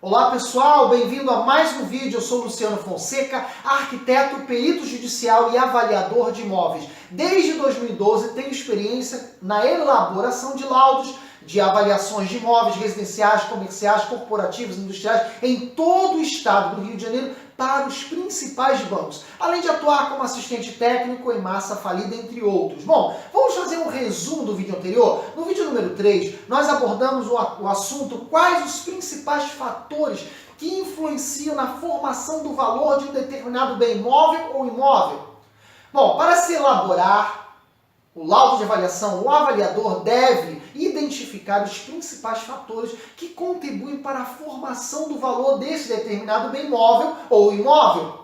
Olá pessoal, bem-vindo a mais um vídeo. Eu sou Luciano Fonseca, arquiteto, perito judicial e avaliador de imóveis. Desde 2012 tenho experiência na elaboração de laudos de avaliações de imóveis residenciais, comerciais, corporativos, industriais em todo o estado do Rio de Janeiro para os principais bancos, além de atuar como assistente técnico em massa falida, entre outros. Bom, vamos fazer um resumo do vídeo anterior. No vídeo número 3, nós abordamos o assunto quais os principais fatores que influenciam na formação do valor de um determinado bem móvel ou imóvel. Bom, para se elaborar o laudo de avaliação, o avaliador deve identificar os principais fatores que contribuem para a formação do valor desse determinado bem móvel ou imóvel.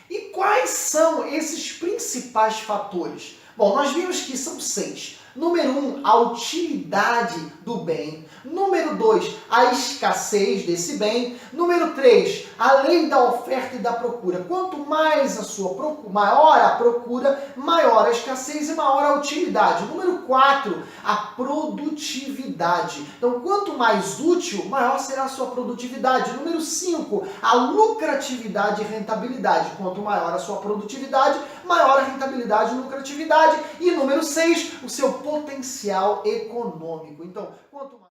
E quais são esses principais fatores? Bom, nós vimos que são 6. Número 1, a utilidade do bem. Número 2, a escassez desse bem. Número 3, a lei da oferta e da procura. Quanto mais maior a procura, maior a escassez e maior a utilidade. Número 4, a produtividade. Então, quanto mais útil, maior será a sua produtividade. Número 5, a lucratividade e rentabilidade. Quanto maior a sua produtividade, maior a rentabilidade e lucratividade. E número 6, o seu potencial econômico. Então, quanto mais...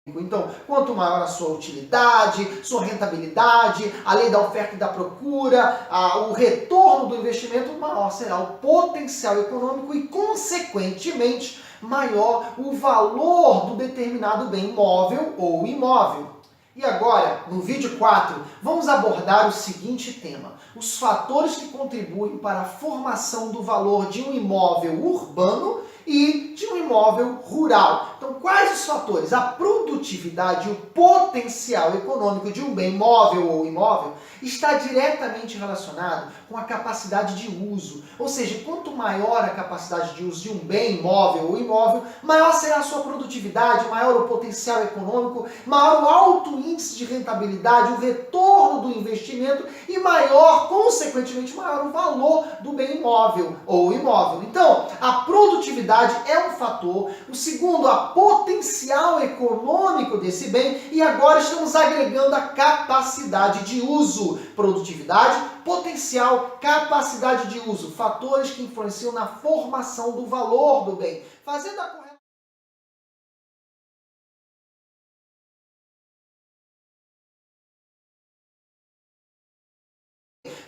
Então, quanto maior a sua utilidade, sua rentabilidade, a lei da oferta e da procura, o retorno do investimento, maior será o potencial econômico e, consequentemente, maior o valor do determinado bem móvel ou imóvel. E agora, no vídeo 4, vamos abordar o seguinte tema: os fatores que contribuem para a formação do valor de um imóvel urbano e de um imóvel rural. Então, quais os fatores? A produtividade e o potencial econômico de um bem móvel ou imóvel está diretamente relacionado com a capacidade de uso. Ou seja, quanto maior a capacidade de uso de um bem móvel ou imóvel, maior será a sua produtividade, maior o potencial econômico, maior o alto índice de rentabilidade, o retorno do investimento e maior, consequentemente, maior o valor do bem imóvel ou imóvel. Então, a produtividade é um fator. O segundo, a potencial econômico desse bem. E agora estamos agregando a capacidade de uso. Produtividade, potencial, capacidade de uso. Fatores que influenciam na formação do valor do bem. Fazendo a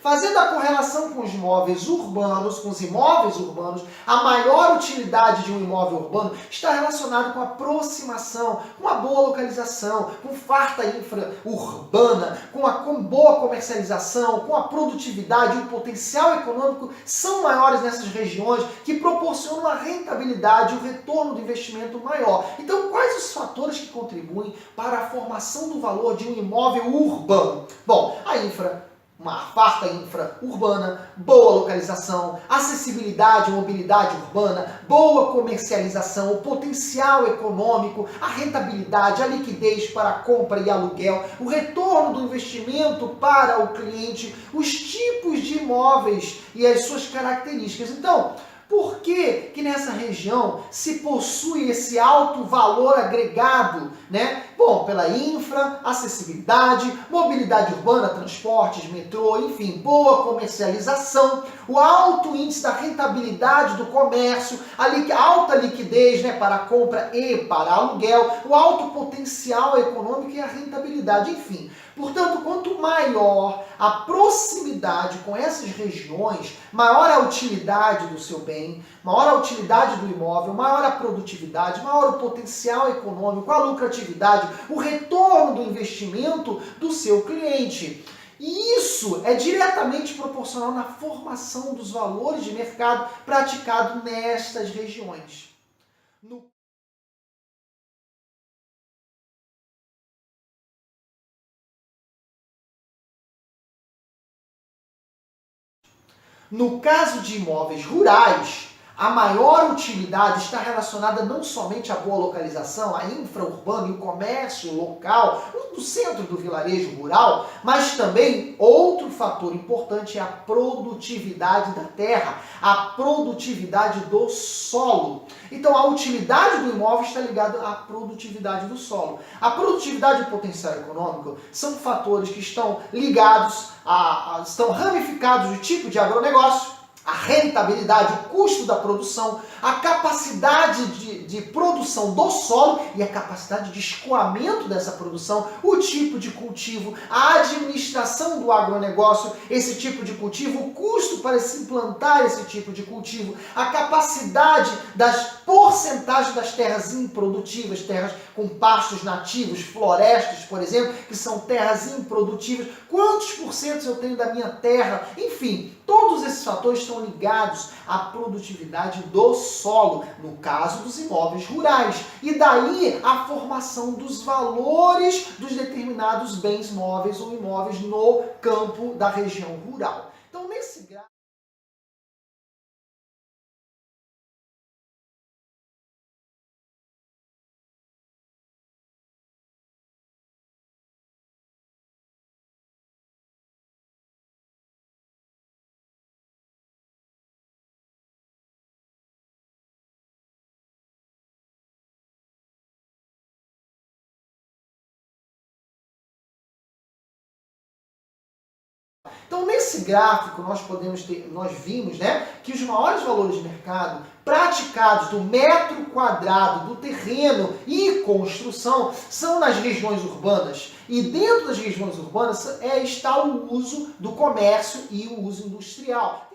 Fazendo a correlação com os imóveis urbanos, com os imóveis urbanos, a maior utilidade de um imóvel urbano está relacionado com a aproximação, com a boa localização, com farta infra urbana, com boa comercialização, com a produtividade e o potencial econômico são maiores nessas regiões que proporcionam a rentabilidade e o retorno do investimento maior. Então, quais os fatores que contribuem para a formação do valor de um imóvel urbano? Bom, uma farta infra urbana, boa localização, acessibilidade, mobilidade urbana, boa comercialização, o potencial econômico, a rentabilidade, a liquidez para a compra e aluguel, o retorno do investimento para o cliente, os tipos de imóveis e as suas características. Então, por que nessa região se possui esse alto valor agregado, né? Bom, pela infra, acessibilidade, mobilidade urbana, transportes, metrô, enfim, boa comercialização, o alto índice da rentabilidade do comércio, a alta liquidez, né, para a compra e para aluguel, o alto potencial econômico e a rentabilidade, enfim. Portanto, quanto maior a proximidade com essas regiões, maior a utilidade do seu bem, maior a utilidade do imóvel, maior a produtividade, maior o potencial econômico, a lucratividade, o retorno do investimento do seu cliente. E isso é diretamente proporcional na formação dos valores de mercado praticado nestas regiões. No caso de imóveis rurais, A maior utilidade está relacionada não somente à boa localização, à infra-urbana e o comércio local, no centro do vilarejo rural, mas também outro fator importante é a produtividade da terra, a produtividade do solo. Então a utilidade do imóvel está ligada à produtividade do solo. A produtividade e o potencial econômico são fatores que estão ligados, estão ramificados do tipo de agronegócio, a rentabilidade, o custo da produção, a capacidade de produção do solo e a capacidade de escoamento dessa produção, o tipo de cultivo, a administração do agronegócio, esse tipo de cultivo, o custo para se implantar esse tipo de cultivo, a capacidade das porcentagens das terras improdutivas, terras com pastos nativos, florestas, por exemplo, que são terras improdutivas, quantos porcentos eu tenho da minha terra, enfim, todos esses fatores estão ligados à produtividade do solo, no caso dos imóveis rurais. E daí a formação dos valores dos determinados bens móveis ou imóveis no campo da região rural. Então, nesse gráfico, então, nesse gráfico, nós vimos, né, que os maiores valores de mercado praticados do metro quadrado do terreno e construção são nas regiões urbanas. E dentro das regiões urbanas está o uso do comércio e o uso industrial.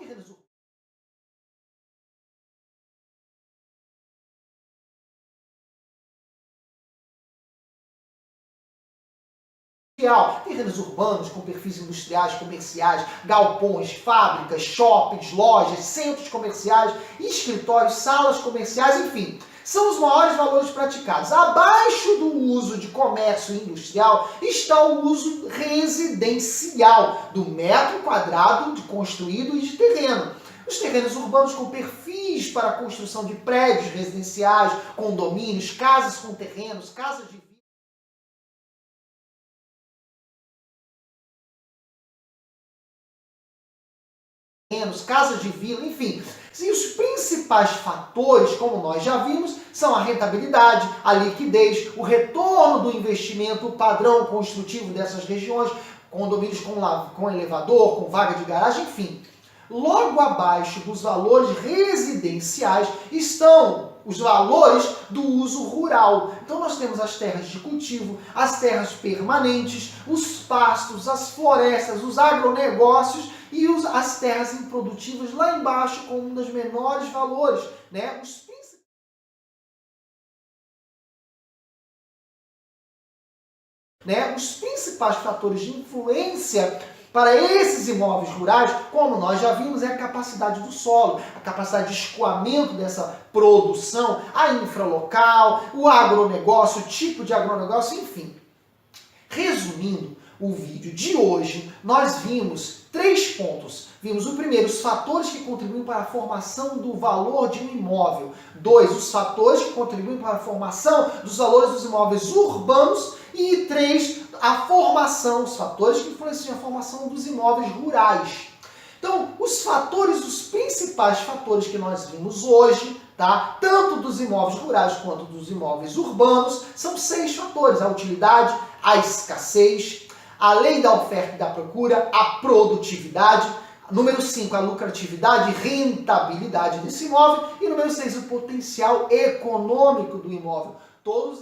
Terrenos urbanos com perfis industriais, comerciais, galpões, fábricas, shoppings, lojas, centros comerciais, escritórios, salas comerciais, enfim, são os maiores valores praticados. Abaixo do uso de comércio industrial está o uso residencial, do metro quadrado de construído e de terreno. Os terrenos urbanos com perfis para a construção de prédios residenciais, condomínios, casas com terrenos, casas de casas de vila, enfim. E os principais fatores, como nós já vimos, são a rentabilidade, a liquidez, o retorno do investimento, o padrão construtivo dessas regiões, condomínios com elevador, com vaga de garagem, enfim. Logo abaixo dos valores residenciais estão os valores do uso rural. Então nós temos as terras de cultivo, as terras permanentes, os pastos, as florestas, os agronegócios e as terras improdutivas lá embaixo com um dos menores valores, né? Os principais fatores de influência para esses imóveis rurais, como nós já vimos, é a capacidade do solo, a capacidade de escoamento dessa produção, a infralocal, o agronegócio, o tipo de agronegócio, enfim. Resumindo o vídeo de hoje, nós vimos 3 pontos. Vimos o primeiro, os fatores que contribuem para a formação do valor de um imóvel. 2, os fatores que contribuem para a formação dos valores dos imóveis urbanos. E 3, a formação, os fatores que influenciam a formação dos imóveis rurais. Então, os principais fatores que nós vimos hoje, tá? Tanto dos imóveis rurais quanto dos imóveis urbanos, são 6 fatores: a utilidade, a escassez, a lei da oferta e da procura, a produtividade, número 5, a lucratividade e rentabilidade desse imóvel, e número 6, o potencial econômico do imóvel. Todos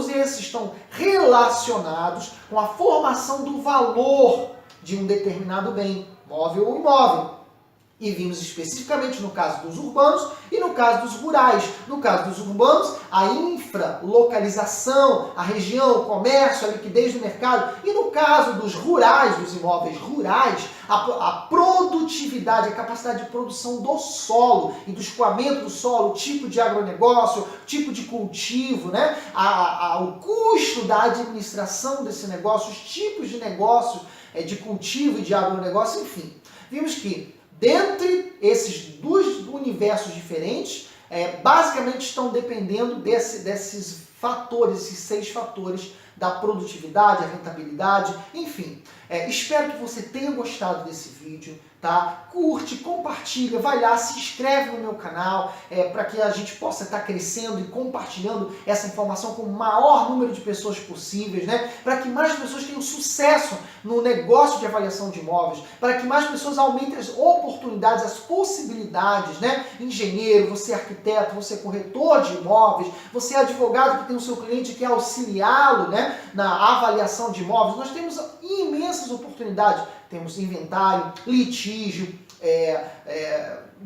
esses estão relacionados com a formação do valor de um determinado bem, móvel ou imóvel. E vimos especificamente no caso dos urbanos e no caso dos rurais. No caso dos urbanos, a infralocalização, a região, o comércio, a liquidez do mercado. E no caso dos rurais, dos imóveis rurais, a produtividade, a capacidade de produção do solo e do escoamento do solo, o tipo de agronegócio, tipo de cultivo, né? O custo da administração desse negócio, os tipos de negócios de cultivo e de agronegócio, enfim. Vimos que dentre esses dois universos diferentes, basicamente estão dependendo desses fatores, esses 6 fatores da produtividade, a rentabilidade, enfim. Espero que você tenha gostado desse vídeo, tá? Curte, compartilha, vai lá, se inscreve no meu canal, para que a gente possa estar crescendo e compartilhando essa informação com o maior número de pessoas possíveis, né? Para que mais pessoas tenham sucesso no negócio de avaliação de imóveis, para que mais pessoas aumentem as oportunidades, as possibilidades, né? Engenheiro, você é arquiteto, você é corretor de imóveis, você é advogado que tem o seu cliente que quer auxiliá-lo, né? Na avaliação de imóveis. Nós temos imensas oportunidades. Temos inventário, litígio,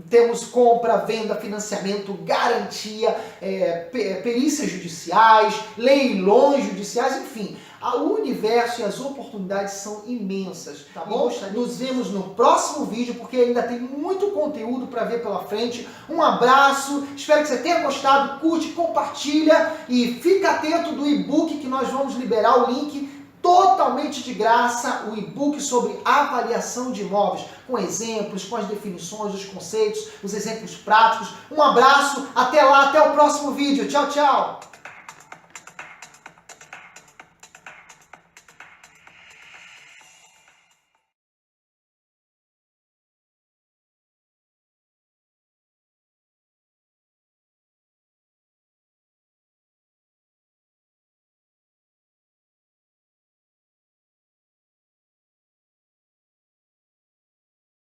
temos compra, venda, financiamento, garantia, perícias judiciais, leilões judiciais, enfim. O universo e as oportunidades são imensas, tá bom? Nos vemos no próximo vídeo, porque ainda tem muito conteúdo para ver pela frente. Um abraço, espero que você tenha gostado, curte, compartilha e fica atento do e-book que nós vamos liberar o link totalmente de graça, o e-book sobre avaliação de imóveis, com exemplos, com as definições, os conceitos, os exemplos práticos. Um abraço, até lá, até o próximo vídeo. Tchau, tchau!